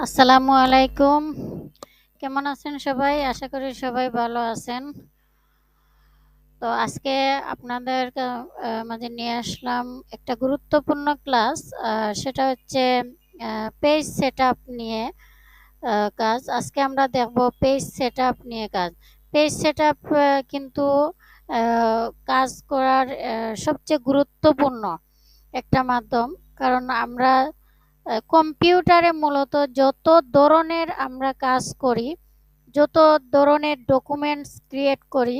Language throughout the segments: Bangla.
আসসালামু আলাইকুম। কেমন আছেন সবাই? আশা করি সবাই ভালো আছেন। তো আজকে আপনাদের মাঝে নিয়ে আসলাম একটা গুরুত্বপূর্ণ ক্লাস। সেটা হচ্ছে পেজ সেটআপ নিয়ে কাজ। আজকে আমরা দেখব পেজ সেটআপ নিয়ে কাজ। পেজ সেটআপ কিন্তু কাজ করার সবচেয়ে গুরুত্বপূর্ণ একটা মাধ্যম। কারণ আমরা কম্পিউটারে মূলত যত ধরনের আমরা কাজ করি, যত ধরনের ডকুমেন্টস ক্রিয়েট করি,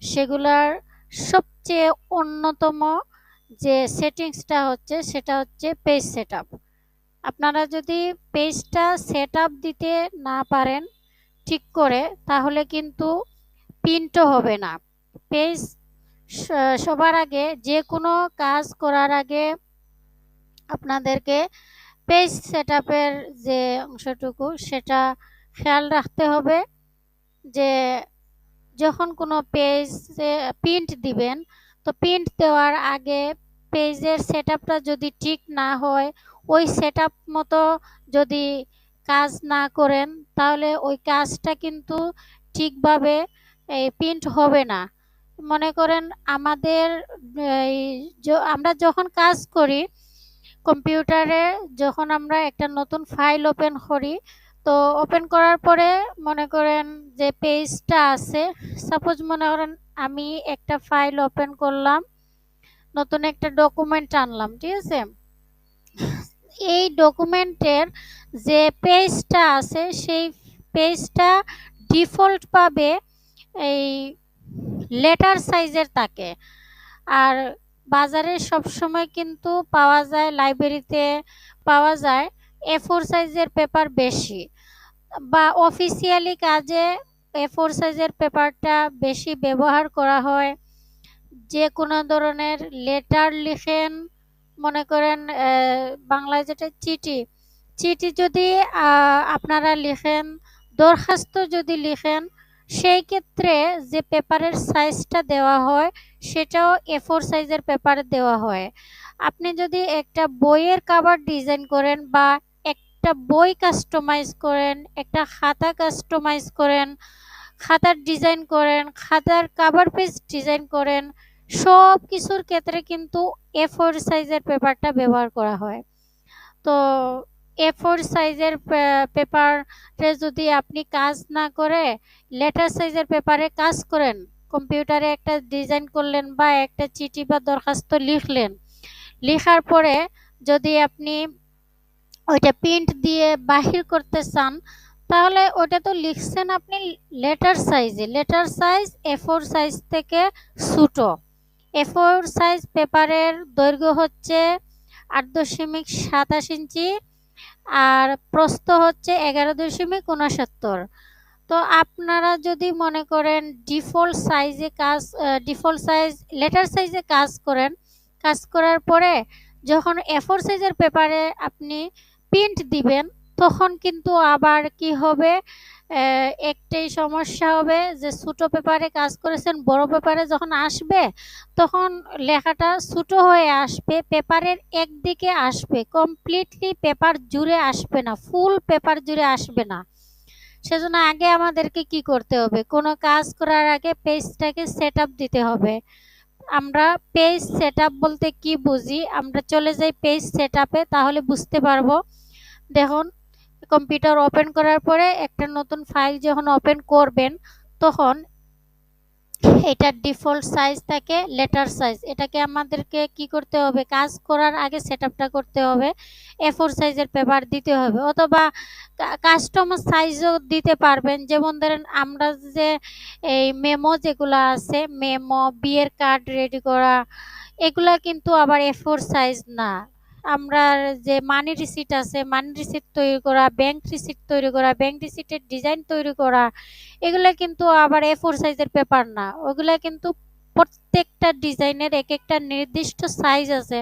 সেগুলার সবচেয়ে অন্যতম যে সেটিংসটা হচ্ছে সেটা হচ্ছে পেজ সেটআপ। আপনারা যদি পেজটা সেটআপ দিতে না পারেন ঠিক করে, তাহলে কিন্তু প্রিন্টও হবে না। পেজ সবার আগে, যে কোনো কাজ করার আগে আপনাদেরকে পেজ সেটআপের যে অংশটুকু সেটা খেয়াল রাখতে হবে যে যখন কোনো পেজে প্রিন্ট দিবেন, তো প্রিন্ট দেওয়ার আগে পেজের সেটআপটা যদি ঠিক না হয়, ওই সেটআপ মতো যদি কাজ না করেন, তাহলে ওই কাজটা কিন্তু ঠিকভাবে প্রিন্ট হবে না। মনে করেন আমাদের এই আমরা যখন কাজ করি কম্পিউটারে, যখন আমরা একটা নতুন ফাইল ওপেন করি, তো ওপেন করার পরে মনে করেন যে পেজটা আছে, সাপোজ মনে করেন আমি একটা ফাইল ওপেন করলাম, নতুন একটা ডকুমেন্ট আনলাম, ঠিক আছে। এই ডকুমেন্টের যে পেজটা আছে সেই পেজটা ডিফল্ট পাবে এই লেটার সাইজের থাকে। আর বাজারে সবসময় কিন্তু পাওয়া যায়, লাইব্রেরিতে পাওয়া যায় A4 সাইজের পেপার বেশি, বা অফিসিয়ালি কাজে A4 সাইজের পেপারটা বেশি ব্যবহার করা হয়। যে কোনো ধরনের লেটার লিখেন, মনে করেন বাংলায় যেটা চিঠি, চিঠি যদি আপনারা লিখেন, দরখাস্ত যদি লিখেন, সেই ক্ষেত্রে যে পেপারের সাইজটা দেওয়া হয় সেটাও A4 সাইজের পেপারে দেওয়া হয়। আপনি যদি একটা বইয়ের কভার ডিজাইন করেন, বা একটা বই কাস্টমাইজ করেন, একটা খাতা কাস্টমাইজ করেন, খাতার ডিজাইন করেন, খাতার কভার পেজ ডিজাইন করেন, সব কিছুর ক্ষেত্রে কিন্তু A4 সাইজের পেপারটা ব্যবহার করা হয়। তো A4 সাইজের পেপারে যদি আপনি কাজ না করে লেটার সাইজের পেপারে কাজ করেন, কম্পিউটারে একটা ডিজাইন করলেন বা একটা চিঠি বা দরখাস্ত লিখলেন, লেখার পরে যদি আপনি ওইটা প্রিন্ট দিয়ে বাহির করতে চান, তাহলে ওটা তো লিখছেন আপনি লেটার সাইজে, লেটার সাইজ A4 সাইজ থেকে ছোটো। A4 সাইজ পেপারের দৈর্ঘ্য হচ্ছে 8.27 ইঞ্চি, আর প্রস্থ হচ্ছে 11.69। তো আপনারা যদি মনে করেন ডিফল্ট সাইজ লেটার সাইজে কাজ করেন, কাজ করার পরে যখন A4 সাইজের পেপারে আপনি প্রিন্ট দিবেন, তখন কিন্তু আবার কি হবে, একটাই সমস্যা হবে যে ছোটো পেপারে কাজ করেছেন, বড় পেপারে যখন আসবে তখন লেখাটা ছোটো হয়ে আসবে, পেপারের একদিকে আসবে, কমপ্লিটলি পেপার জুড়ে আসবে না, ফুল পেপার জুড়ে আসবে না। সেজন্য আগে আমাদেরকে কি করতে হবে, কোনো কাজ করার আগে পেজটাকে সেটআপ দিতে হবে। আমরা পেজ সেটআপ বলতে কি বুঝি, আমরা চলে যাই পেজ সেটআপে, তাহলে বুঝতে পারবো। দেখুন, কম্পিউটার ওপেন করার পরে একটা নতুন ফাইল যখন ওপেন করবেন, তখন এটার ডিফল্ট সাইজ থাকে লেটার সাইজ। এটাকে আমাদেরকে কি করতে হবে, কাজ করার আগে সেটআপটা করতে হবে, A4 সাইজের পেপার দিতে হবে, অথবা কাস্টমার সাইজও দিতে পারবেন। যেমন ধরেন আমরা যে এই মেমো যেগুলো আছে, মেমো, বিয়ের কার্ড রেডি করা, এগুলা কিন্তু আবার A4 সাইজ না। আমরা যে মানি রিসিট আছে, মানি রিসিট তৈরি করা, ব্যাংক রিসিট তৈরি করা, ব্যাংক রিসিটের ডিজাইন তৈরি করা, এগুলা কিন্তু আবার A4 সাইজের পেপার না। ওগুলা কিন্তু প্রত্যেকটা ডিজাইনের এক একটা নির্দিষ্ট সাইজ আছে।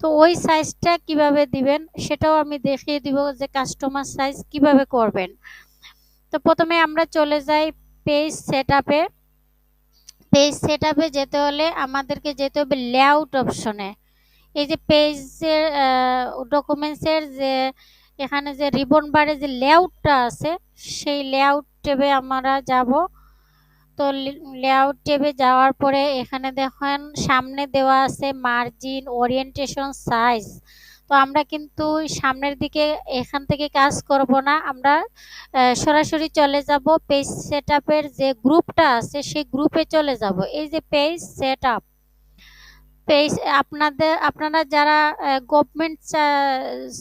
তো ওই সাইজটা কিভাবে দিবেন সেটাও আমি দেখিয়ে দিব, যে কাস্টমার সাইজ কিভাবে করবেন। তো প্রথমে আমরা চলে যাই পেজ সেটআপে। পেজ সেটআপে যেতে হলে আমাদেরকে যেতে হবে লেআউট অপশনে। এই যে পেজের ডকুমেন্টসের যে এখানে যে রিবন বারে যে লেআউটটা আছে সেই লেআউট ট্যাবে আমরা যাব। তো লেআউট ট্যাবে যাওয়ার পরে এখানে দেখেন সামনে দেওয়া আছে মার্জিন, ওরিয়েন্টেশন, সাইজ। তো আমরা কিন্তু সামনের দিকে এখান থেকে কাজ করব না, আমরা সরাসরি চলে যাব পেজ সেটআপের যে গ্রুপটা আছে সেই গ্রুপে চলে যাব। এই যে পেজ সেটআপ, পেজ আপনারা যারা গভর্নমেন্ট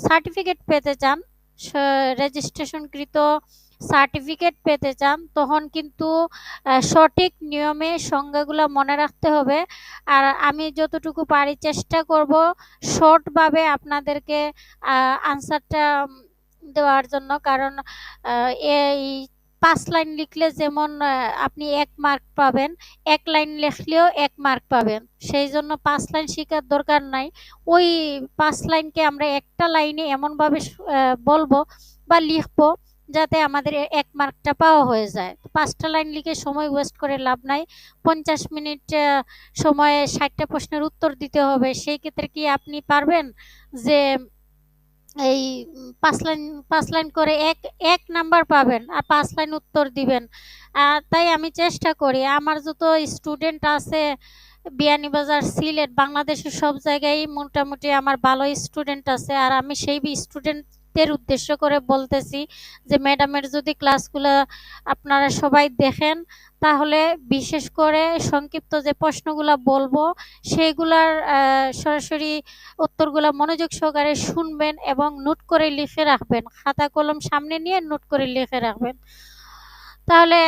সার্টিফিকেট পেতে চান, রেজিস্ট্রেশনকৃত সার্টিফিকেট পেতে চান, তখন কিন্তু সঠিক নিয়মে সংজ্ঞাগুলো মনে রাখতে হবে। আর আমি যতটুকু পারি চেষ্টা করব শর্টভাবে আপনাদেরকে আনসারটা দেওয়ার জন্য। কারণ এই 5 লাইন লিখলে যেমন আপনি 1 মার্ক পাবেন, 1 লাইন লিখলেও 1 মার্ক পাবেন। সেই জন্য 5 লাইন শেখার দরকার নাই। ওই 5 লাইনকে আমরা একটা লাইনে এমনভাবে বলবো বা লিখবো যাতে আমাদের 1 মার্কটা পাওয়া হয়ে যায়। 5টা লাইন লিখে সময় ওয়েস্ট করে লাভ নাই। 50 মিনিট সময়ে 60টা প্রশ্নের উত্তর দিতে হবে। সেই ক্ষেত্রে কি আপনি পারবেন যে এই 5 লাইন করে এক নাম্বার পাবেন আর 5 লাইন উত্তর দিবেন? তাই আমি চেষ্টা করি, আমার যত স্টুডেন্ট আছে বিয়ানীবাজার, সিলেট, বাংলাদেশের সব জায়গায় মোটামুটি আমার ভালো স্টুডেন্ট আছে। আর আমি সেই স্টুডেন্টদের উদ্দেশ্য করে বলতেছি যে ম্যাডামের যদি ক্লাসগুলো আপনারা সবাই দেখেন, তাহলে বিশেষ করে সংক্ষিপ্ত যে প্রশ্নগুলো বলবো সেইগুলার সরাসরি উত্তরগুলো মনোযোগ সহকারে শুনবেন এবং নোট করে লিখে রাখবেন। খাতা কলম সামনে নিয়ে নোট করে লিখে রাখবেন, তাহলে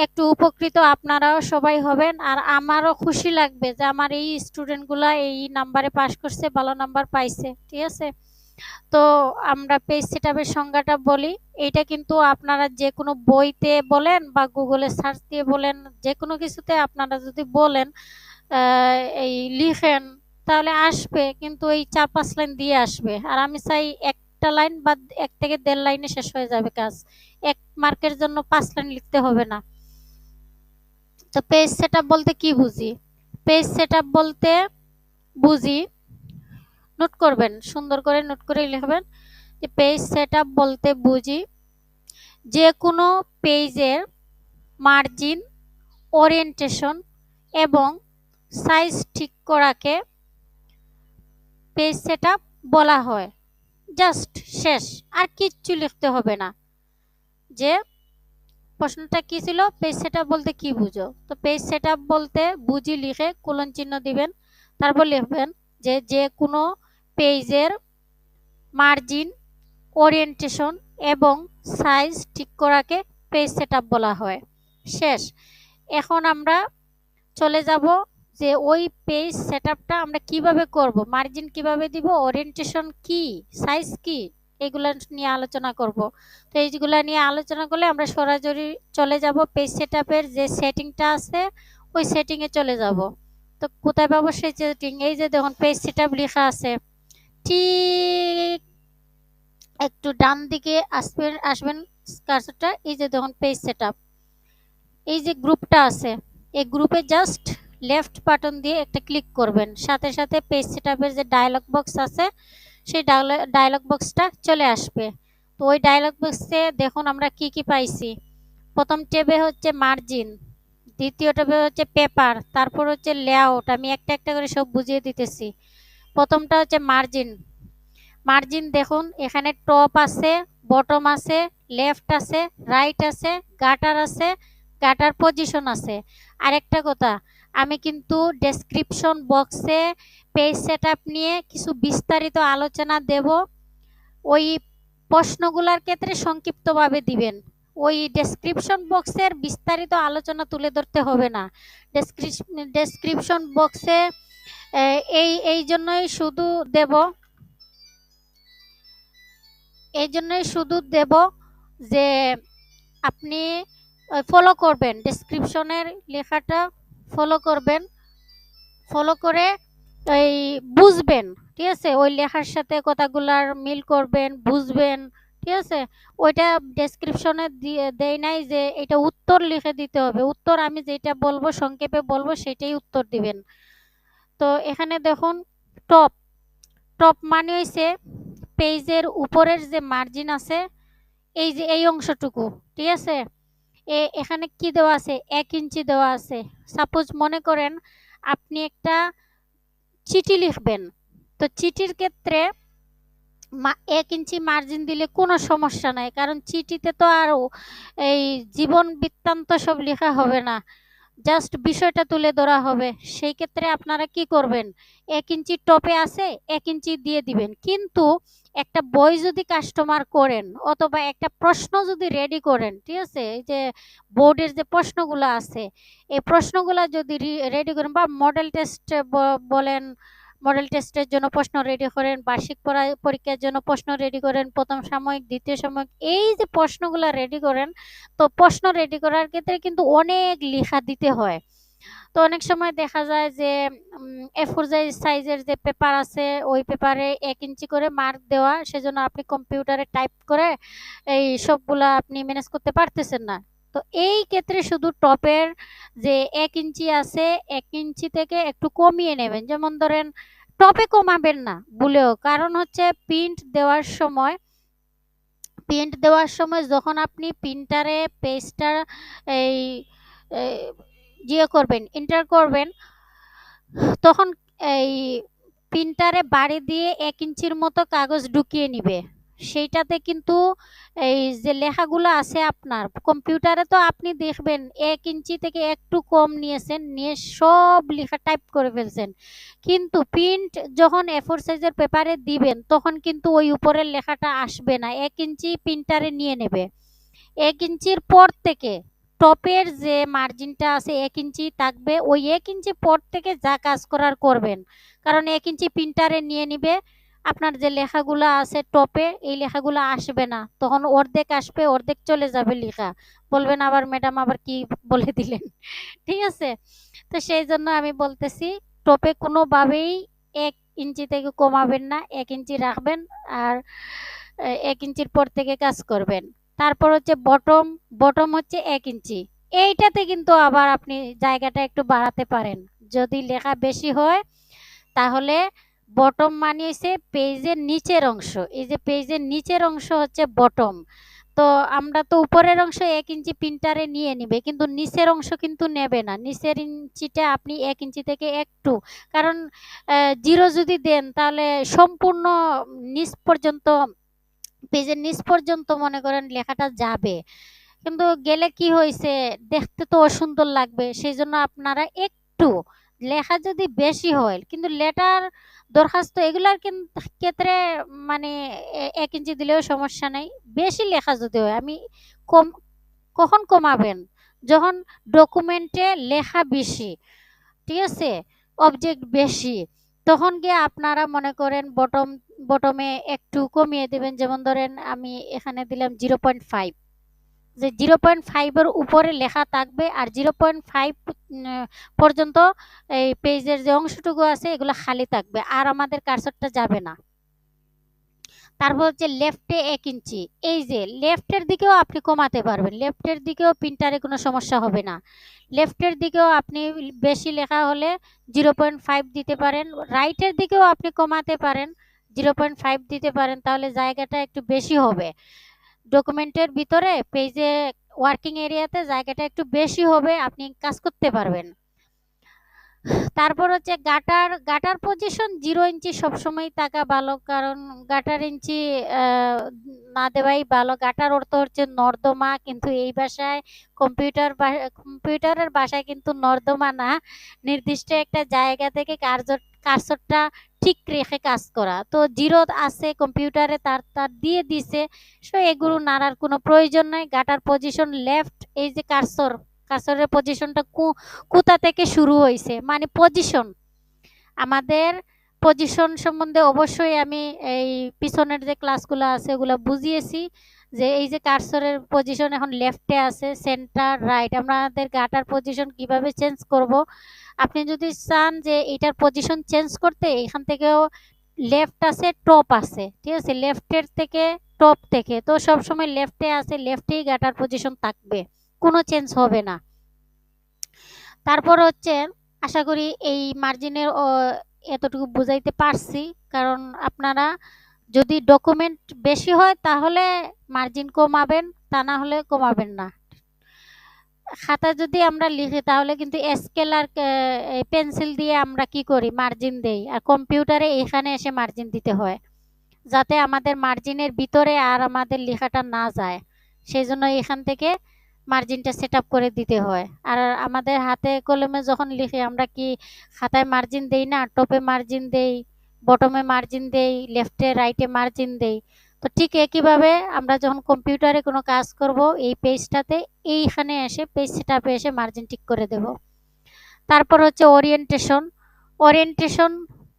একটু উপকৃত আপনারাও সবাই হবেন। আর আমারও খুশি লাগবে যে আমার এই স্টুডেন্টগুলা এই নাম্বারে পাস করছে, ভালো নাম্বার পাইছে। ঠিক আছে, তো আমরা পেজ সেটআপের সংজ্ঞাটা বলি। এটা কিন্তু আপনারা যে কোনো বইতে বলেন বা গুগলে সার্চ দিয়ে বলেন, যে কোনো কিছুতে আপনারা যদি বলেন এই লিখেন তাহলে আসবে, কিন্তু এই 4-5 লাইন দিয়ে আসবে। আর আমি চাই একটা লাইন বা 1 থেকে 1.5 লাইনে শেষ হয়ে যাবে কাজ। 1 মার্কের জন্য 5 লাইন লিখতে হবে না। তো পেজ সেটআপ বলতে কি বুঝি? পেজ সেটআপ বলতে বুঝি, নোট করবেন, সুন্দর করে নোট করে লিখবেন যে পেজ সেটআপ বলতে বুঝি যে কোনো পেজের মার্জিন, ওরিয়েন্টেশন এবং সাইজ ঠিক করাকে পেজ সেটআপ বলা হয়। জাস্ট শেষ, আর কিচ্ছু লিখতে হবে না। যে প্রশ্নটা কি ছিল, পেজ সেটআপ বলতে কি বুঝো? তো পেজ সেটআপ বলতে বুঝি লিখে কোলন চিহ্ন দিবেন, তারপর লিখবেন যে যে কোনো পেজের মার্জিন, ওরিয়েন্টেশন এবং সাইজ ঠিক করাকে পেজ সেটআপ বলা হয়। শেষ। এখন আমরা চলে যাব যে ওই পেজ সেটআপটা আমরা কিভাবে করব, মার্জিন কিভাবে দিব, ওরিয়েন্টেশন কি, সাইজ কি, এগুলো নিয়ে আলোচনা করব। তো এইগুলো নিয়ে আলোচনা করলে আমরা সরাসরি চলে যাব পেজ সেটআপের যে সেটিংটা আছে ওই সেটিংয়ে চলে যাব। তো কোথায় পাবো সেই সেটিং? এই যে দেখুন পেজ সেটআপ লেখা আছে, ঠিক একটু ডান দিকে আসবেন কার্সরটা, এই যে দেখুন পেজ সেটআপ, এই যে গ্রুপটা আছে এই গ্রুপে জাস্ট লেফট বাটন দিয়ে একটা ক্লিক করবেন, সাথে সাথে পেজ সেটআপের যে ডায়লগ বক্স আছে সেই ডায়লগ বক্সটা চলে আসবে। তো ওই ডায়লগ বক্সে দেখুন আমরা কি কি পাইছি। প্রথম ট্যাবে হচ্ছে মার্জিন, দ্বিতীয় ট্যাবে হচ্ছে পেপার, তারপর হচ্ছে লেআউট। আমি একটা একটা করে সব বুঝিয়ে দিতেছি। প্রথমটা হচ্ছে মার্জিন। মার্জিন দেখুন এখানে টপ আছে, বটম আছে, লেফট আছে, রাইট আছে, গাটার আছে, গাটার পজিশন আছে। আরেকটা কথা, আমি কিন্তু ডেসক্রিপশন বক্সে পেজ সেটআপ নিয়ে কিছু বিস্তারিত আলোচনা দেব। ওই প্রশ্নগুলোর ক্ষেত্রে সংক্ষিপ্তভাবে দিবেন, ওই ডেসক্রিপশন বক্সের বিস্তারিত আলোচনা তুলে ধরতে হবে না। ডেসক্রিপশন বক্সে এই জন্যই শুধু দেব, এই জন্যই শুধু দেব যে আপনি ফলো করবেন, ডেসক্রিপশনের লেখাটা ফলো করবেন, ফলো করে এই বুঝবেন। ঠিক আছে, ওই লেখার সাথে কথাগুলার মিল করবেন, বুঝবেন। ঠিক আছে, ওইটা ডেসক্রিপশনে দেয় নাই যে এটা উত্তর লিখে দিতে হবে। উত্তর আমি যেটা বলবো সংক্ষেপে বলবো সেটাই উত্তর দিবেন। তো এখানে দেখুন টপ, টপ মানে হইছে পেজের উপরের যে মার্জিন আছে, এই যে এই অংশটুকু, ঠিক আছে, এখানে কি দেওয়া আছে, 1 ইঞ্চি দেওয়া আছে। সাপোজ মনে করেন আপনি একটা চিঠি লিখবেন, তো চিঠির ক্ষেত্রে 1 ইঞ্চি মার্জিন দিলে কোনো সমস্যা নাই, কারণ চিঠিতে তো আর এই জীবন বৃত্তান্ত সব লেখা হবে না, জাস্ট বিষয়টা তুলে ধরা হবে। সেই ক্ষেত্রে আপনারা কি করবেন, 1 ইঞ্চি টপে আছে, 1 ইঞ্চি দিয়ে দিবেন। কিন্তু একটা বই যদি কাস্টমার করেন অথবা একটা প্রশ্ন যদি রেডি করেন, ঠিক আছে, এই যে বোর্ডের যে প্রশ্নগুলো আছে, এই প্রশ্নগুলো যদি রেডি করেন বা মডেল টেস্ট বলেন, মডেল টেস্টের জন্য প্রশ্ন রেডি করেন, বার্ষিক পরীক্ষার জন্য প্রশ্ন রেডি করেন, প্রথম সাময়িক, দ্বিতীয় সাময়িক, এই যে প্রশ্নগুলো রেডি করেন, তো প্রশ্ন রেডি করার ক্ষেত্রে কিন্তু অনেক লেখা দিতে হয়। তো অনেক সময় দেখা যায় যে A4 সাইজের যে পেপার আছে, ওই পেপারে 1 ইঞ্চি করে মার্ক দেওয়া, সেজন্য আপনি কম্পিউটারে টাইপ করে এই সবগুলা আপনি ম্যানেজ করতে পারতেছেন না। তো এই ক্ষেত্রে শুধু টপের যে 1 ইঞ্চি আছে, 1 ইঞ্চি থেকে একটু কমিয়ে নেবেন। যেমন ধরেন টপে কমাবেন না ভুলেও, কারণ হচ্ছে প্রিন্ট দেওয়ার সময় যখন আপনি প্রিন্টারে পেজটা এই করবেন, এন্টার করবেন, তখন এই প্রিন্টারে বাড়ি দিয়ে 1 ইঞ্চির মতো কাগজ ঢুকিয়ে নিবে। সেইটাতে কিন্তু এই যে লেখাগুলো আছে আপনার কম্পিউটারে, তো আপনি দেখবেন 1 ইঞ্চি থেকে একটু কম নিয়েছেন, নিয়ে সব লেখা টাইপ করে ফেলছেন। কিন্তু প্রিন্ট যখন A4 সাইজের পেপারে দিবেন, তখন কিন্তু ওই উপরের লেখাটা আসবে না, 1 ইঞ্চি প্রিন্টারে নিয়ে নেবে। 1 ইঞ্চির পর থেকে টপের যে মার্জিনটা আছে 1 ইঞ্চি থাকবে, ওই 1 ইঞ্চি পর থেকে যা কাজ করার করবেন, কারণ 1 ইঞ্চি প্রিন্টারে নিয়ে নিবে। আপনার যে লেখাগুলো আছে টপে, এই লেখাগুলো আসবে না, তখন অর্ধেক আসবে, অর্ধেক চলে যাবে লেখা, বলবেন আবার ম্যাডাম আবার কি বলে দিলেন। ঠিক আছে, তো সেই জন্য আমি বলতেছি টপে কোনোভাবেই 1 ইঞ্চি থেকে কমাবেন না, 1 ইঞ্চি রাখবেন, আর 1 ইঞ্চির পর থেকে কাজ করবেন। তারপর হচ্ছে বটম, বটম হচ্ছে 1 ইঞ্চি। এইটাতে কিন্তু আবার আপনি জায়গাটা একটু বাড়াতে পারেন, যদি লেখা বেশি হয় তাহলে বটম মানে হচ্ছে পেজের নিচের অংশ, এই যে পেজের নিচের অংশ হচ্ছে বটম। তো আমরা তো উপরের অংশ 1 ইঞ্চি প্রিন্টারে নিয়ে নিবে, কিন্তু নিচের অংশ কিন্তু নেবে না, নিচের ইঞ্চিটা আপনি 1 ইঞ্চি থেকে একটু, কারণ 0 যদি দেন তাহলে সম্পূর্ণ নিচ পর্যন্ত, পেজের নিচ পর্যন্ত মনে করেন লেখাটা যাবে, কিন্তু গেলে কি হয়েছে, দেখতে তো অসুন্দর লাগবে। সেই জন্য আপনারা একটু, লেখা যদি বেশি হয়, কিন্তু লেটার দরখাস্ত এগুলার ক্ষেত্রে মানে 1 ইঞ্চি দিলেও সমস্যা নেই। বেশি লেখা যদি হয়, আমি কম কখন কমাবেন, যখন ডকুমেন্টে লেখা বেশি, ঠিক আছে, অবজেক্ট বেশি, তখন গিয়ে আপনারা মনে করেন বটমে একটু কমিয়ে দেবেন। যেমন ধরেন আমি এখানে দিলাম 0.5, যে 0.5-এর উপরে লেখা থাকবে, আর 0.5 পর্যন্ত এই পেজের যে অংশটুকু আছে এগুলো খালি থাকবে, আর আমাদের কার্সরটা যাবে না। তারপর হচ্ছে লেফটে 1 ইঞ্চি, এই যে লেফটের দিকেও আপনি কমাতে পারবেন, লেফটের দিকেও প্রিন্টারে কোনো সমস্যা হবে না। লেফটের দিকেও আপনি বেশি লেখা হলে 0.5 দিতে পারেন, রাইটের দিকেও আপনি কমাতে পারেন, 0.5 দিতে পারেন, তাহলে জায়গাটা একটু বেশি হবে। ডকুমেন্টের ভিতরে পেজে ওয়ার্কিং এরিয়াতে জায়গাটা একটু বেশি হবে, আপনি কাজ করতে পারবেন। তারপর হচ্ছে গাটার পজিশন 0 ইঞ্চি সবসময় থাকা ভালো, কারণ গাটার ইঞ্চি না দেওয়াই ভালো। গাটার অর্থ হচ্ছে নর্দমা, কিন্তু এই ভাষায় কম্পিউটারের ভাষায় কিন্তু নর্দমা না, নির্দিষ্ট একটা জায়গা থেকে কার্সরটা ঠিক রেখে কাজ করা। তো 0 আছে কম্পিউটারে, তার তার দিয়ে দিছে, সো এগুলো নাড়ার কোনো প্রয়োজন নাই। গাটার পজিশন লেফট, এই যে কার্সরের পজিশনটা কোথা থেকে শুরু হয়েছে, মানে পজিশন, আমাদের পজিশন সম্বন্ধে অবশ্যই আমি এই পিছনের যে ক্লাসগুলো আছে ওগুলো বুঝিয়েছি, যে এই যে কার্সরের পজিশন এখন লেফটে আছে, সেন্টার, রাইট, আমাদের গাটার পজিশন কিভাবে চেঞ্জ করব। আপনি যদি চান যে এটার পজিশন চেঞ্জ করতে, এখান থেকেও লেফট আছে, টপ আছে, ঠিক আছে, লেফটের থেকে টপ থেকে, তো সবসময় লেফটে আছে, লেফটেই গাটার পজিশন থাকবে, কোনো চেঞ্জ হবে না। তারপর হচ্ছে আশা করি এই মার্জিনের এতটুকু বুঝাইতে পারছি, কারণ আপনারা যদি ডকুমেন্ট বেশি হয় তাহলে মার্জিন কমাবেন, তা না হলে কমাবেন না। খাতা যদি আমরা লিখি তাহলে কিন্তু স্কেল আর পেন্সিল দিয়ে আমরা কি করি, মার্জিন দেই, আর কম্পিউটারে এখানে এসে মার্জিন দিতে হয়, যাতে আমাদের মার্জিনের ভিতরে আর আমাদের লেখাটা না যায়। সেই জন্য এখান থেকে মার্জিনটা সেট আপ করে দিতে হয়। আর আমাদের হাতে কলমে যখন লিখি আমরা কি খাতায় মার্জিন দেই না, টপে মার্জিন দেই, বটমে মার্জিন দেই, লেফটে রাইটে মার্জিন দেই। তো ঠিক একইভাবে আমরা যখন কম্পিউটারে কোনো কাজ করব, এই পেজটাতে এইখানে এসে পেজ সেট আপে এসে মার্জিন ঠিক করে দেব। তারপর হচ্ছে ওরিয়েন্টেশন। ওরিয়েন্টেশন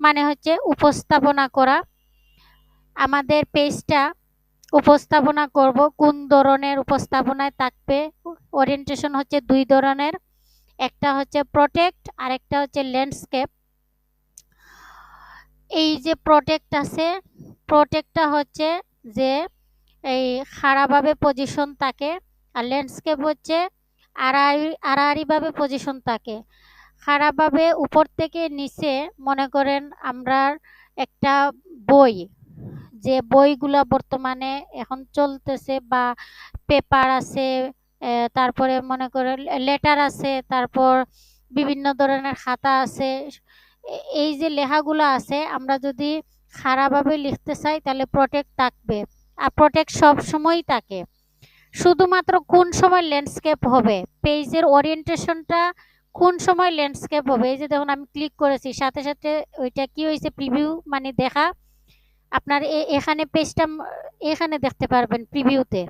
মানে হচ্ছে উপস্থাপনা করা। আমাদের পেজটা উপস্থাপনা করব, কোন ধরনের উপস্থাপনায় থাকবে। ওরিয়েন্টেশন হচ্ছে দুই ধরনের, একটা হচ্ছে প্রোটেক্ট আর একটা হচ্ছে ল্যান্ডস্কেপ। এই যে প্রোটেক্ট আছে, প্রোটেক্টটা হচ্ছে যে এই খাড়াভাবে পজিশন থাকে, আর ল্যান্ডস্কেপ হচ্ছে আড়াআড়িভাবে পজিশন থাকে। খাড়াভাবে উপর থেকে নিচে, মনে করেন আমরা একটা বই, যে বইগুলা বর্তমানে এখন চলতেছে, বা পেপার আছে, তারপরে মনে করেন লেটার আছে, তারপর বিভিন্ন ধরনের খাতা আছে। এই যে লেখাগুলো আছে, আমরা যদি খারাপভাবে লিখতে চাই তাহলে প্রোটেক্ট থাকবে। আর প্রোটেক্ট সব সময়ই থাকে, শুধুমাত্র কোন সময় ল্যান্ডস্কেপ হবে, পেজের ওরিয়েন্টেশনটা কোন সময় ল্যান্ডস্কেপ হবে। এই যে দেখুন আমি ক্লিক করেছি, সাথে সাথে ওইটা কি হয়েছে, প্রিভিউ মানে দেখা। আপনার এখানে পেজটা এখানে দেখতে পারবেন, প্রিভিউতে।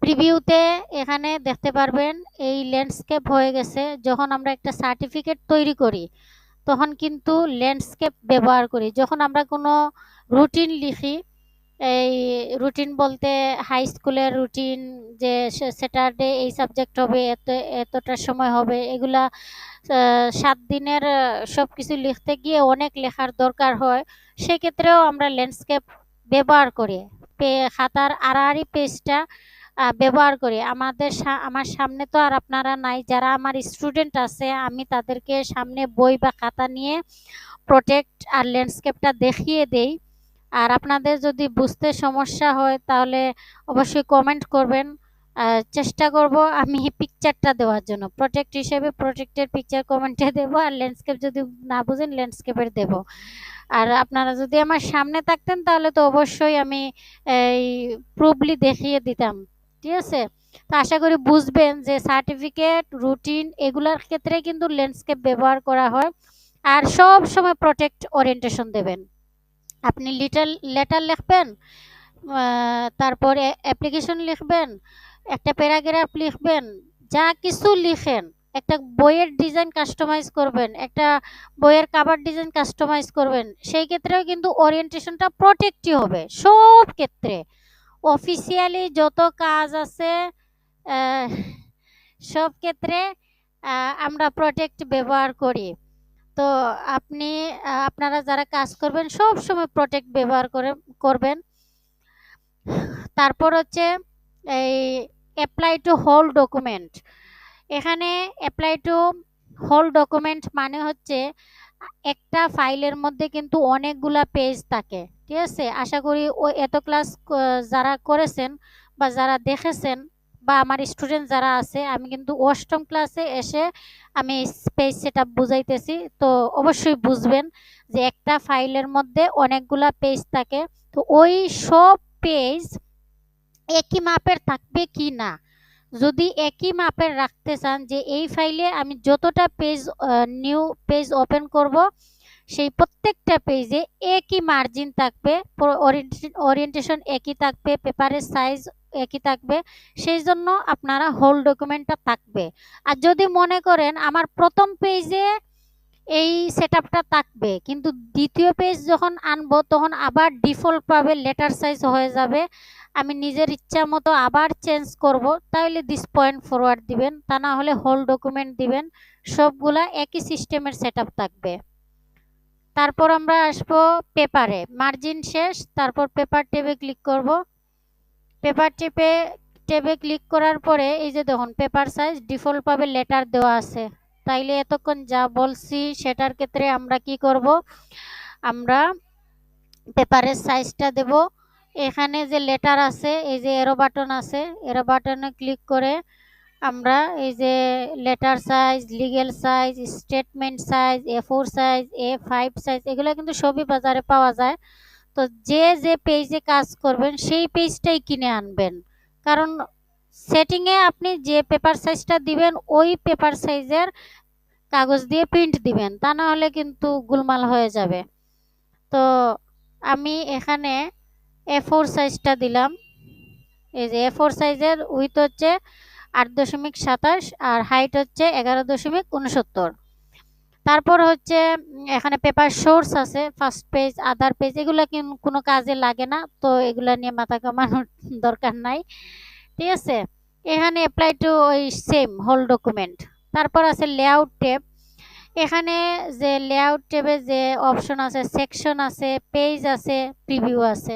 প্রিভিউতে এখানে দেখতে পারবেন এই ল্যান্ডস্কেপ হয়ে গেছে। যখন আমরা একটা সার্টিফিকেট তৈরি করি তখন কিন্তু ল্যান্ডস্কেপ ব্যবহার করি। যখন আমরা কোনো রুটিন লিখি, এই রুটিন বলতে হাই স্কুলের রুটিন, যে স্যাটারডে এই সাবজেক্ট হবে, এতটার সময় হবে, এগুলা 7 দিনের সব কিছু লিখতে গিয়ে অনেক লেখার দরকার হয়। সেক্ষেত্রেও আমরা ল্যান্ডস্কেপ ব্যবহার করি। খাতার আড়াআড়ি পেজটা ব্যবহার করি। আমার সামনে তো আর আপনারা নাই, যারা আমার স্টুডেন্ট আছে আমি তাদেরকে সামনে বই বা খাতা নিয়ে প্রোটেক্ট আর ল্যান্ডস্কেপটা দেখিয়ে দেই। আর আপনাদের যদি বুঝতে সমস্যা হয় তাহলে অবশ্যই কমেন্ট করবেন। চেষ্টা করব আমি পিকচারটা দেওয়ার জন্য, প্রোটেক্ট হিসেবে প্রোটেক্টের পিকচার কমেন্টে দেব, আর ল্যান্ডস্কেপ যদি না বুঝেন ল্যান্ডস্কেপের দেব। আর আপনারা যদি আমার সামনে থাকতেন তাহলে তো অবশ্যই আমি এই প্রুফলি দেখিয়ে দিতাম। ঠিক আছে, তো আশা করি বুঝবেন যে সার্টিফিকেট, রুটিন এগুলোর ক্ষেত্রে কিন্তু ল্যান্ডস্কেপ ব্যবহার করা হয়। আর সব সময় প্রোটেক্ট ওরিয়েন্টেশন দেবেন। আপনি লেটার লিখবেন, তারপরে অ্যাপ্লিকেশন লিখবেন, একটা প্যারাগ্রাফ লিখবেন, যা কিছু লিখেন, একটা বইয়ের ডিজাইন কাস্টমাইজ করবেন, একটা বইয়ের কাভার ডিজাইন কাস্টমাইজ করবেন, সেই ক্ষেত্রেও কিন্তু ওরিয়েন্টেশনটা প্রোটেক্টই হবে সব ক্ষেত্রে। অফিসিয়ালি যত কাজ আছে সব ক্ষেত্রে আমরা প্রোটেক্ট ব্যবহার করি। তো আপনি আপনারা যারা কাজ করবেন সব সময় প্রোটেক্ট ব্যবহার করবেন। তারপর হচ্ছে এই অ্যাপ্লাই টু হোল ডকুমেন্ট। এখানে অ্যাপ্লাই টু হোল ডকুমেন্ট মানে হচ্ছে একটা ফাইলের মধ্যে কিন্তু অনেকগুলা পেজ থাকে। ঠিক আছে, আশা করি এত ক্লাস যারা করেছেন বা যারা দেখেছেন, বা আমার স্টুডেন্ট যারা আছে, আমি কিন্তু 8ম ক্লাসে এসে আমি পেজ সেট আপ বুঝাইতেছি। তো অবশ্যই বুঝবেন যে একটা ফাইলের মধ্যে অনেকগুলা পেজ থাকে। তো ওই সব পেজ একই মাপের থাকবে কি না, যদি একই মাপের রাখতে চান, যে এই ফাইলে আমি যতটা পেজ নিউ পেজ ওপেন করব সেই প্রত্যেকটা পেজে একই মার্জিন থাকবে, ওরিয়েন্টেশন একই থাকবে, পেপারের সাইজ একই থাকবে, সেই জন্য আপনারা হোল ডকুমেন্টটা থাকবে। আর যদি মনে করেন আমার প্রথম পেজে এই সেটআপটা থাকবে, কিন্তু দ্বিতীয় পেজ যখন আনবো তখন আবার ডিফল্টভাবে লেটার সাইজ হয়ে যাবে, আমি নিজের ইচ্ছা মতো আবার চেঞ্জ করব, তাহলে দিস পয়েন্ট ফরওয়ার্ড দিবেন, তা না হলে হোল ডকুমেন্ট দিবেন। সবগুলা একই সিস্টেমের সেটআপ থাকবে। তারপর আমরা আসবো পেপারে, মার্জিন শেষ, তারপর পেপার ট্যাবে ক্লিক করব। পেপার ট্যাবে ক্লিক করার পরে এই যে দেখুন পেপার সাইজ ডিফল্টভাবে লেটার দেওয়া আছে। তাইলে এতক্ষণ যা বলছি সেটার ক্ষেত্রে আমরা কি করব, আমরা পেপারের সাইজটা দেব। এখানে যে লেটার আছে, এই যে এরো বাটন আছে, এরো বাটনে ক্লিক করে আমরা এই যে letter size, legal size, statement size, A4 size, A5 size, এগুলো কিন্তু সবই বাজারে পাওয়া যায়। তো যে যে পেজে কাজ করবেন সেই পেজটাই কিনে আনবেন, কারণ সেটিংয়ে আপনি যে পেপার সাইজটা দিবেন ওই পেপার সাইজের কাগজ দিয়ে প্রিন্ট দিবেন, তা না হলে কিন্তু গোলমাল হয়ে যাবে। তো আমি এখানে A4 সাইজটা দিলাম। এই যে A4 সাইজের উইথ হচ্ছে 8.27 আর হাইট হচ্ছে 11.69। তারপর হচ্ছে এখানে পেপার সোর্স আছে, ফার্স্ট পেজ, আদার পেজ, এগুলো কোনো কাজে লাগে না, তো এগুলা নিয়ে মাথা কামানোর দরকার নাই, ঠিক আছে। এখানে অ্যাপ্লাই টু ওই সেম হোল ডকুমেন্ট। তারপর আছে লেআউট ট্যাব। এখানে যে লেআউট ট্যাবে যে অপশন আছে, সেকশন আছে, পেজ আছে, প্রিভিউ আছে।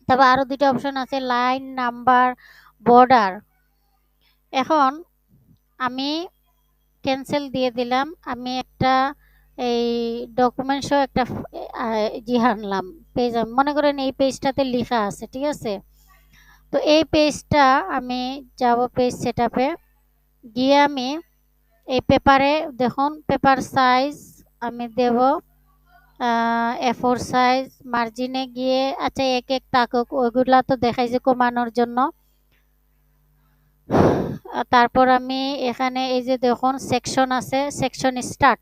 তারপর আরো দুটো অপশন আছে, লাইন, নাম্বার, বর্ডার। এখন আমি ক্যান্সেল দিয়ে দিলাম। আমি একটা এই ডকুমেন্ট সহ একটা আনলাম পেজ। মনে করেন এই পেজটাতে লেখা আছে, ঠিক আছে। তো এই পেজটা আমি যাব পেজ সেটআপে গিয়ে আমি এই পেপারে দেখুন পেপার সাইজ আমি দেব A4 সাইজ। মার্জিনে গিয়ে আচ্ছা এক এক থাকুক, ওইগুলা তো দেখাইছে কমানোর জন্য। তারপর আমি এখানে এই যে দেখুন সেকশন আছে, সেকশন স্টার্ট,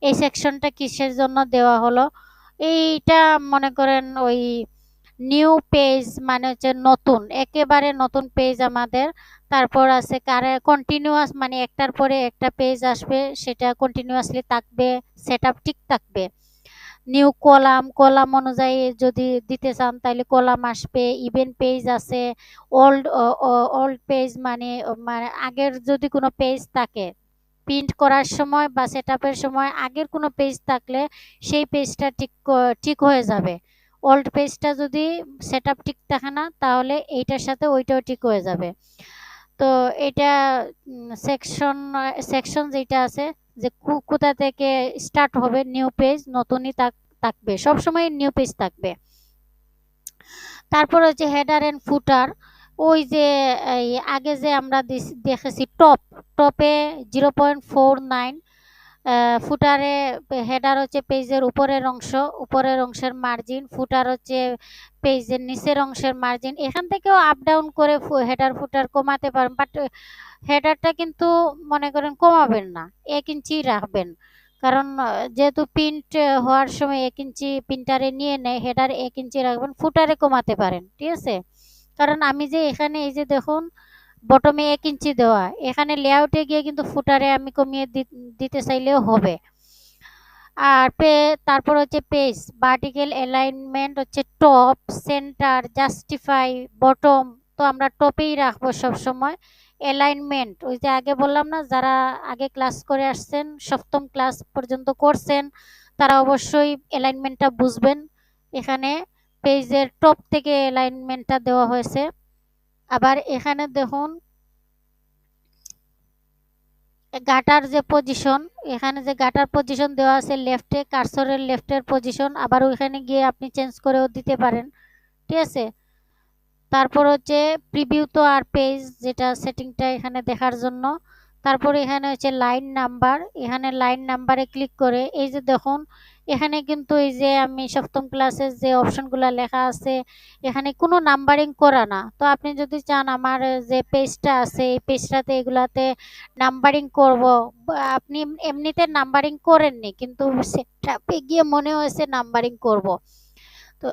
এই সেকশনটা কিসের জন্য দেওয়া হলো, এইটা মনে করেন ওই নিউ পেজ মানে হচ্ছে নতুন, একেবারে নতুন পেজ আমাদের। তারপর আছে কন্টিনিউয়াস মানে একটার পরে একটা পেজ আসবে, সেটা কন্টিনিউয়াসলি থাকবে, সেটআপ ঠিক থাকবে। নিউ কলাম, কলাম অনুযায়ী যদি দিতে চান তাহলে কলাম আসবে। ইভেন্ট পেজ আছে, ওল্ড ওল্ড পেজ মানে মানে আগের যদি কোনো পেজ থাকে প্রিন্ট করার সময় বা সেটআপের সময় আগের কোনো পেজ থাকলে সেই পেজটা ঠিক হয়ে যাবে। ওল্ড পেজটা যদি সেটআপ ঠিক থাকে না তাহলে এইটার সাথে ওইটাও ঠিক হয়ে যাবে। তো এটা সেকশন সেকশন যেটা আছে যে কোথা থেকে স্টার্ট হবে, নিউ পেজ, নতুনই থাকবে, সবসময় নিউ পেজ থাকবে। তারপর হচ্ছে হেডার এন্ড ফুটার। ওই যে এই আগে যে আমরা দেখেছি টপে 0.49, ফুটারে হেডার হচ্ছে পেজের উপরের অংশের মার্জিন, ফুটার হচ্ছে পেজের নিচের অংশের মার্জিন। এখান থেকেও আপ ডাউন করে হেডার ফুটার কমাতে পারেন, বাট হেডারটা কিন্তু মনে করেন কমাবেন না, 1 ইঞ্চি রাখবেন, কারণ যেহেতু প্রিন্ট হওয়ার সময় 1 ইঞ্চি প্রিন্টারে নিয়ে নেয়, হেডার 1 ইঞ্চি রাখবেন, ফুটারে কমাতে পারেন, ঠিক আছে। কারণ আমি যে এখানে এই যে দেখুন বটমে 1 ইঞ্চি দেওয়া, এখানে লেআউটে গিয়ে কিন্তু ফুটারে আমি কমিয়ে দিতে চাইলেও হবে। আর তারপর হচ্ছে পেজ ভার্টিক্যাল অ্যালাইনমেন্ট হচ্ছে টপ, সেন্টার, জাস্টিফাই, বটম, তো আমরা টপেই রাখবো সব সময়। অ্যালাইনমেন্ট ওই যে আগে বললাম না, যারা আগে ক্লাস করে আসছেন, সপ্তম ক্লাস পর্যন্ত করছেন, তারা অবশ্যই অ্যালাইনমেন্টটা বুঝবেন। এখানে পেজের টপ থেকে অ্যালাইনমেন্টটা দেওয়া হয়েছে। আবার এখানে দেখুন গাটার যে পজিশন, এখানে যে গাটার পজিশন দেওয়া আছে লেফটে, কার্সরের লেফটের পজিশন, আবার ওইখানে গিয়ে আপনি চেঞ্জ করেও দিতে পারেন, ঠিক আছে। তারপর হচ্ছে প্রিভিউ তো আর পেজ, যেটা সেটিংটা এখানে দেখার জন্য। তারপর এখানে হচ্ছে লাইন নাম্বার, এখানে লাইন নাম্বারে ক্লিক করে এই যে দেখুন এখানে কিন্তু এই যে আমি সপ্তম ক্লাসের যে অপশনগুলো লেখা আছে এখানে কোনো নাম্বারিং করা না। তো আপনি যদি চান আমার যে পেজটা আছে এই পেজটাতে এগুলাতে নাম্বারিং করব, আপনি এমনিতে নাম্বারিং করেননি কিন্তু সেটাতে গিয়ে মনে হয়েছে নাম্বারিং করব, তো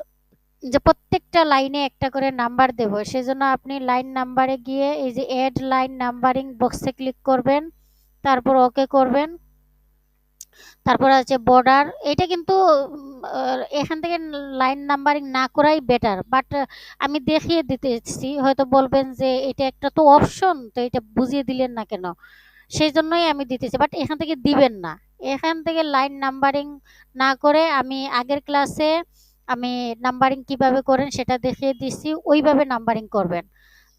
যে প্রত্যেকটা লাইনে একটা করে নাম্বার দেব, সেজন্য আপনি লাইন নাম্বারে গিয়ে এই যে এড লাইন নাম্বারিং বক্সে ক্লিক করবেন, তারপর ওকে করবেন। তারপর আছে বর্ডার, এটা কিন্তু এখান থেকে লাইন নাম্বারিং না করাই বেটার, বাট আমি দেখিয়ে দিতেছি, হয়তো বলবেন যে এটা একটা তো অপশন, তো এটা বুঝিয়ে দিলেন না কেন, সেই জন্যই আমি দিতেছি, বাট এখান থেকে দিবেন না। এখান থেকে লাইন নাম্বারিং না করে আমি আগের ক্লাসে আমি নাম্বারিং কিভাবে করেন সেটা দেখিয়ে দিচ্ছি, ওইভাবে নাম্বারিং করবেন।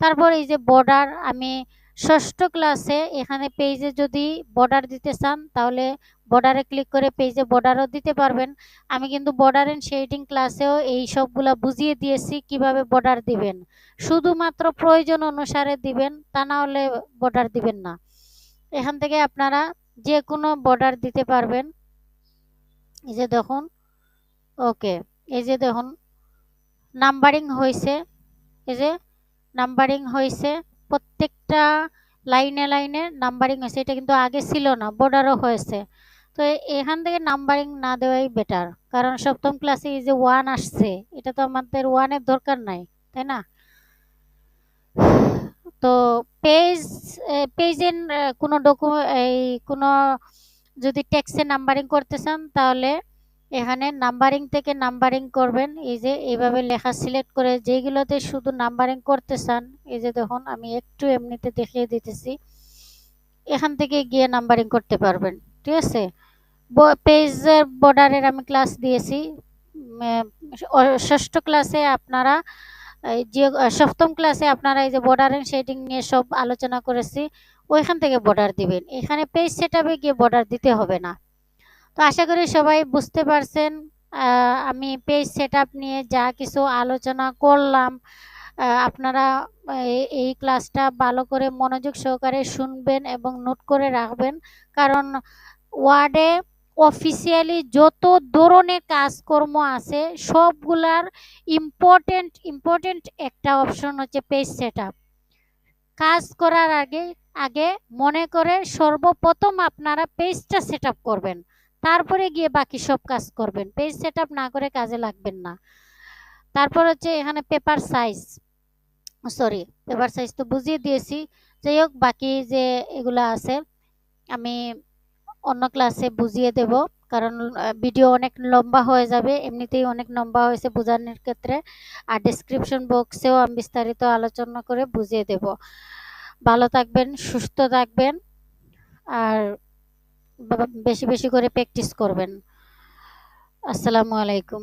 তারপর এই যে বর্ডার, আমি ষষ্ঠ ক্লাসে এখানে পেজে যদি বর্ডার দিতে চান তাহলে বর্ডারে ক্লিক করে পেজে বর্ডারও দিতে পারবেন। আমি কিন্তু বর্ডার এন্ড শেডিং ক্লাসেও এই সবগুলা বুঝিয়ে দিয়েছি কিভাবে বর্ডার দিবেন। শুধুমাত্র প্রয়োজন অনুসারে দিবেন, তা না হলে বর্ডার দিবেন না। এখান থেকে আপনারা যে কোনো বর্ডার দিতে পারবেন। এই যে দেখুন, ওকে, এই যে দেখুন নাম্বারিং হয়েছে, এই যে নাম্বারিং হয়েছে, প্রত্যেকটা লাইনে লাইনে নাম্বারিং হয়েছে। এটা কিন্তু আগে ছিল না, বর্ডারও হয়েছে। তো এখান থেকে নাম্বারিং না দেওয়াই বেটার, কারণ সপ্তম ক্লাসে এই যে 1 আসছে, এটা তো আমাদের 1-এর দরকার নাই, তাই না? তো পেজ পেজের কোনো এই কোনো যদি টেক্সটে নাম্বারিং করতে চান তাহলে এখানে নাম্বারিং থেকে নাম্বারিং করবেন। এই যে এইভাবে লেখা সিলেক্ট করে যেগুলোতে শুধু নাম্বারিং করতে চান, এই যে দেখুন আমি একটু এমনিতে দেখিয়ে দিতেছি, এখান থেকে গিয়ে নাম্বারিং করতে পারবেন। ঠিক আছে, পেজের বর্ডারের আমি ক্লাস দিয়েছি। ষষ্ঠ ক্লাসে আপনারা যে সপ্তম ক্লাসে আপনারা এই যে বর্ডার এন্ড শেডিং নিয়ে সব আলোচনা করেছি, ওইখান থেকে বর্ডার দিবেন। এখানে পেজ সেটআপে গিয়ে বর্ডার দিতে হবে না। তো আশা করি সবাই বুঝতে পারছেন আমি পেজ সেটআপ নিয়ে যা কিছু আলোচনা করলাম। আপনারা এই ক্লাসটা ভালো করে মনোযোগ সহকারে শুনবেন এবং নোট করে রাখবেন, কারণ ওয়ার্ডে অফিসিয়ালি যত ধরনের কাজকর্ম আছে সবগুলার ইম্পর্টেন্ট একটা অপশন হচ্ছে পেজ সেটআপ। কাজ করার আগে আগে মনে করে সর্বপ্রথম আপনারা পেজটা সেটআপ করবেন, তারপরে গিয়ে বাকি সব কাজ করবেন। পেজ সেটআপ না করে কাজে লাগবেন না। তারপর হচ্ছে এখানে paper size, sorry paper size তো বুঝিয়ে দিয়েছি। যাই হোক, বাকি যে এগুলো আছে আমি অন্য ক্লাসে বুঝিয়ে দেব, কারণ ভিডিও অনেক লম্বা হয়ে যাবে, এমনিতেই অনেক লম্বা হয়েছে বোঝানোর ক্ষেত্রে। আর ডেসক্রিপশন বক্সেও আমি বিস্তারিত আলোচনা করে বুঝিয়ে দেব। ভালো থাকবেন, সুস্থ থাকবেন, আর বেশি বেশি করে প্র্যাকটিস করবেন। আসসালামু আলাইকুম।